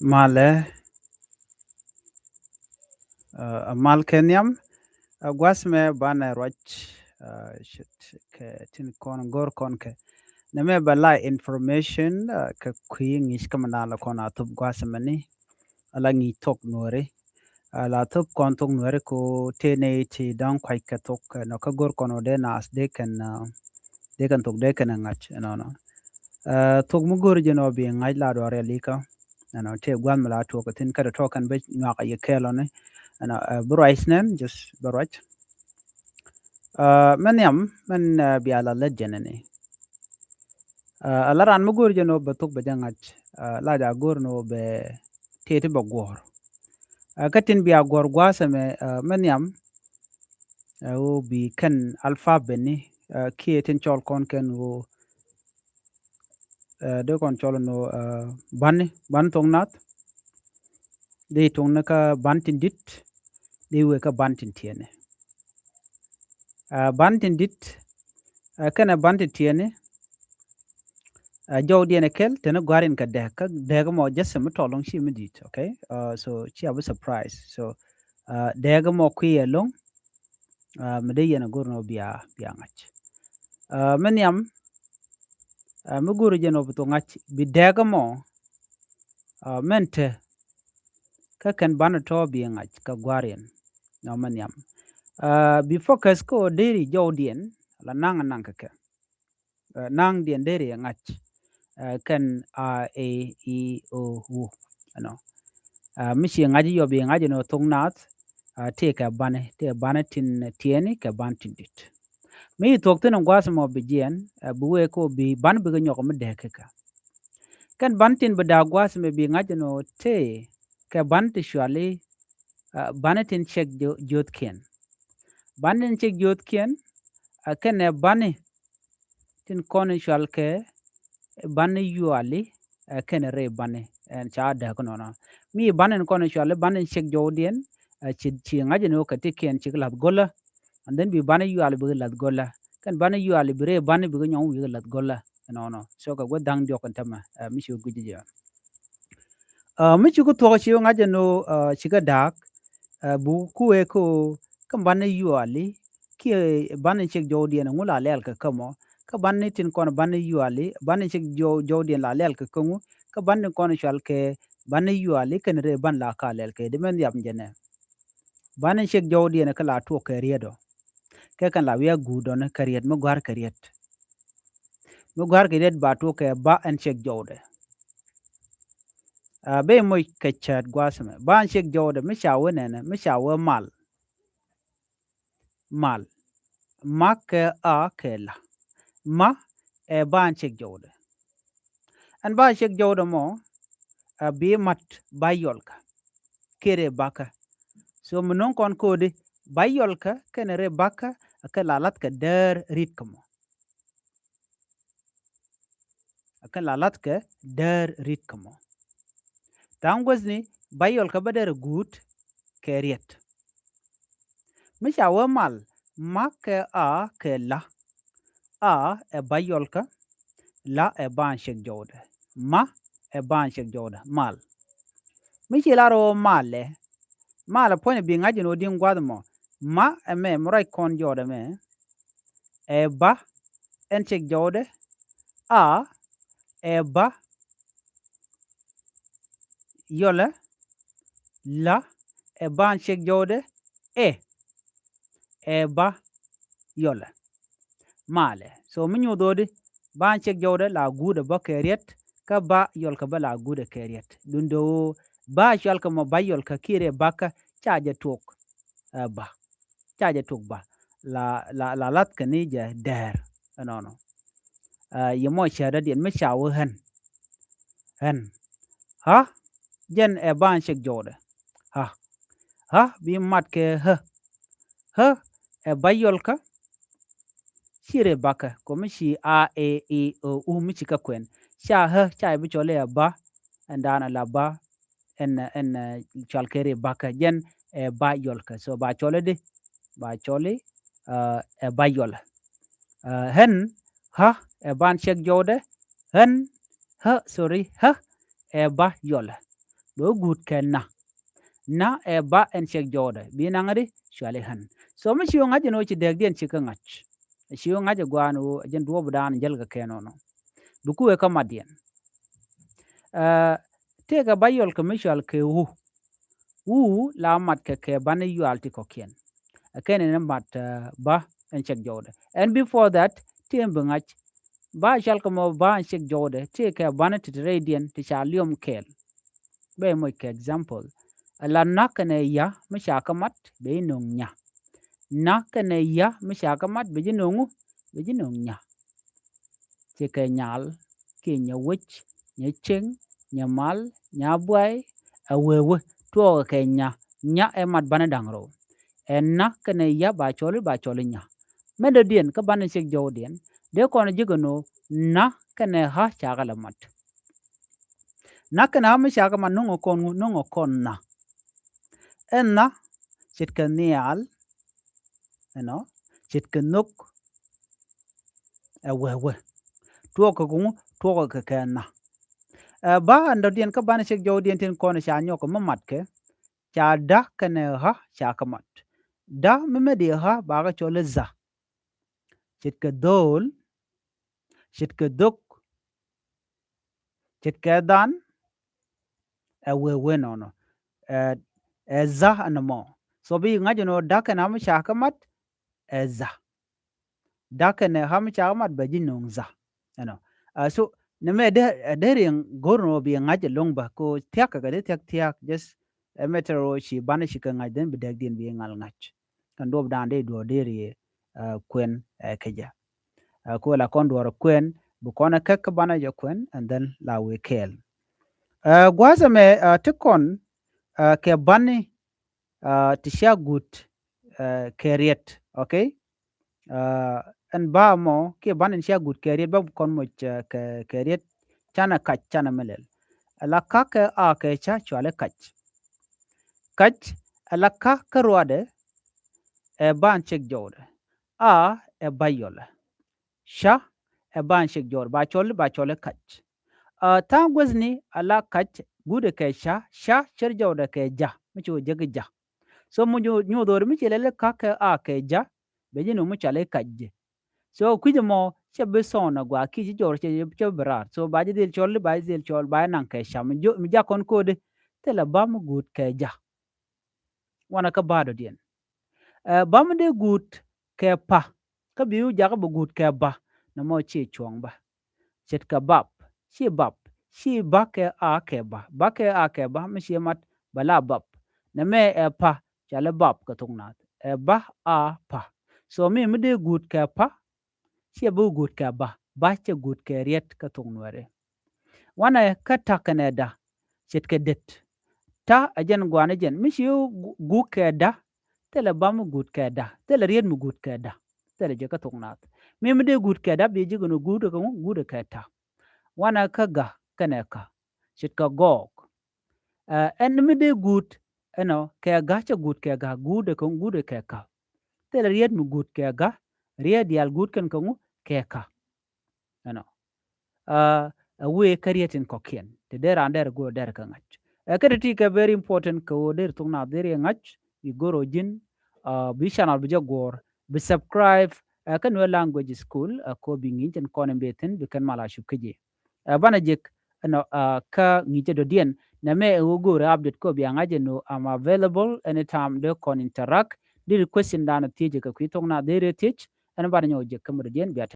Male mal kenyam gwasme bana roch shit ke tin kon gor kon ke neme bala information ke kuing is kamana kon atop gwasme ni ala ngi tok nore la top kon tok nore ko tene ti dan kwai ke tok no ka gor kon de nas de kan tok de kan ngach no no tok mu gor jeno bi ngai la do re lika no te gwan mala to ko tin kada to kan be nyaka ye kelo ne ana برايسنن just برايت من يم من بيالا لجنني alaraan ma gor jeno batuk bajangach la ja gor no be tete ba gor katin biya gor gwasame man yam o bi kan alphabet ni kietin chol kon ken wo de kon chol no ban tong nat de tong na ka bantin dit de we ka bantin tiene bantin dit kana bantin tiene jow diene kel tena gwarin ka dega mo jesse mo tolong shi midit okay so chi abu surprise so dega mo kwiye long mede yena gurno biya ngach men yam mo guru jeno buto ngach bi dega mo mente ka kan bana to biya ngach ka gwarin no men yam bi focus ko deri jow dien la nang ka ke nang dien deri ngach kan a e o u ano mishi ngaji yo bi ngaji no tung nat te bane tin tieni ka ban tin dit mi tok tin ngwas mo bijen buwe ko bi ban bi nyoko me de ka kan ban tin bada gwas me bi ngaji no te ka ban ti shwali bane tin check jot ken banin check jot ken kan bane tin kon shwal ke bane yuali ken re bane en cha da ko no mi banen kono shwale banen check jodien chi ngaje no kati ken chi lat gola and then bi bane yu al bi lat gola kan bane yu al bi re bane bi nyong wi lat gola no so ka go dang dio kan tama mi shu guji ja mi chu ko to chi ngaje no chi ga dak bu ku e ko kan bane yu ali ki bane check jodien ngula lel ka kamo ka bane tin kono bane yu ali bane check jodien la lel ka kamu ka bane kono shwal ke bane yu ali kan re ban la ka lel ke de men yam jene bane shek jawdi ne kala to ke riedo ke kan la wiya gudo ne kariet mo gar kariet ba to ke ba en shek jawde be mo ke chat gwasme ba en shek jawde mi shawo ne mi shawo mal ma ke a ke la ma e ba en shek jawde an ba shek jawde mo be mat ba yolka kere baka so munon kon kode ba yolka kenere baka ka lalat ka der rit kamo ka lalat ka der rit kamo tangwazni bayol ka bader gut keriet misha wa mal ma ke a ke la a e bayol ka la e ban shek jode ma e ban shek jode mal mishi laro male mala pone bi ngaji no din gwadmo ma e me moray kon jode me e ba en shek jode a e ba yola la e ban shek jode e ba yola male so minyu dodi ban shek jode la gude ba keriet ka ba yol ka ba la gude keriet dundo ba shal ka mo ba yol ka kire baka chaje tok ba chaje tok ba la lat ka ni je der no ye mo shada din me shawo hen ha jen e ban shek jode ha bi mat ke ha e ba yol ka shire baka ko mishi a e o mishi ka kwen sha ha cha bi chole ba andana la ba en chalkere baka jen e ba yolka so ba chole de ba chole e ba yola hen ha e ban chek jode hen ha sorry ha e ba yola bo gut ke na e ba en chek jode bi na ngadi chwale han so mi chiwo ngaje no chi deg dien chi ka ngach chiwo ngaje gwanu jen duo budan jel ga kenono buku e kama dien te ga bayol commercial ke wu la mat ke bane yual ti kokien ken ne mat ba en chek jode and before that tem ngach ba shal ko mo ba en chek jode te ke bane ti radian ti chalium kel be mo ke example la nakane ya mi shaka mat be nong nya nakane ya mi shaka mat be jinongu be jinong nya ti ke nyal ki nya wich nya cheng nya mal nya bwai awewe to ke nya e mat bane dangro en nakane ya ba choli nya medo dien ka bane shek jodien de kono jigono na kane ha shaka la mat nakane ha mi shaka mat nongo kon na enna chit nial chit nuk wewe tuoko ke kenna ba ando dien ka bane chek jo dien tin kono sha nyoko mamat ke cha da kane ha cha kamat da memedi ha ba ga chole za chit ke dol chit ke duk chit ke dan wewe no za anamo so bi ngaje no da kane ha cha kamat za da kane ha cha kamat be jinong za so neme derin gorno bi ngaje longba ko tiak ga de tiak just metero shi bana shi kan ngaden bi dagdin bi ngal ngach kan do dande do deri kwen keja ko la kon do kwen bu kona kek bana jo kwen and then la we kel gwaza me tikon ke bani tisha gut keriet okay en ba mo ke banin sha gut keriet ba kon mo keriet chana kach chana melel ala ka ke a ke cha chwale kach ala ka karwade e ban chek jode a e bayola sha e ban chek jode ba chole kach ta gwazni ala kach gude ke sha cher jode ke ja mi chu jege ja so mu nyu dor mi chele ka ke a ke ja be jinu mu chale kach so kujimo che besona gwa ki jor che brar so ba dil chol ba nan ke sham mi ja kon kode tela bam gut ke ja wana ka bado dien bam de gut ke pa ka biu ja ka gut ke ba na mo che chuang ba chet ka bab shi ba ke a ke ba mi shi mat bala bab na me e pa chale bab ka tungna e ba a pa so mi de gut ke pa che bu gut ka ba che gut ke riet ka tung nwere wana ka takane da chet ke det ta ajen gwana jen mi shi gu ke da tele ba mu gut ke da tele riet mu gut ke da tele je ka tung nat mi de gut ke da bi ji gunu gudu ke ta wana ka ga kane ka chet ka gok en mi de gut ke ga che gut ke ga gudu ke ka tele riet mu gut ke ga riet yal gut kan ka keka we karietin kokien te der ander go der ka ngach kada ti ka very important ko der tungna der ngach i goro jin bi channel bi jagor bi subscribe kan we language school ko bi ngi ten konen beten bi kan mala shu keje bana jek ka ngi do dien na me go update ko bi ngaje no am available anytime de kon interact dir question dana tije ka kwitongna der teach an bana nyo jek kamur dien bi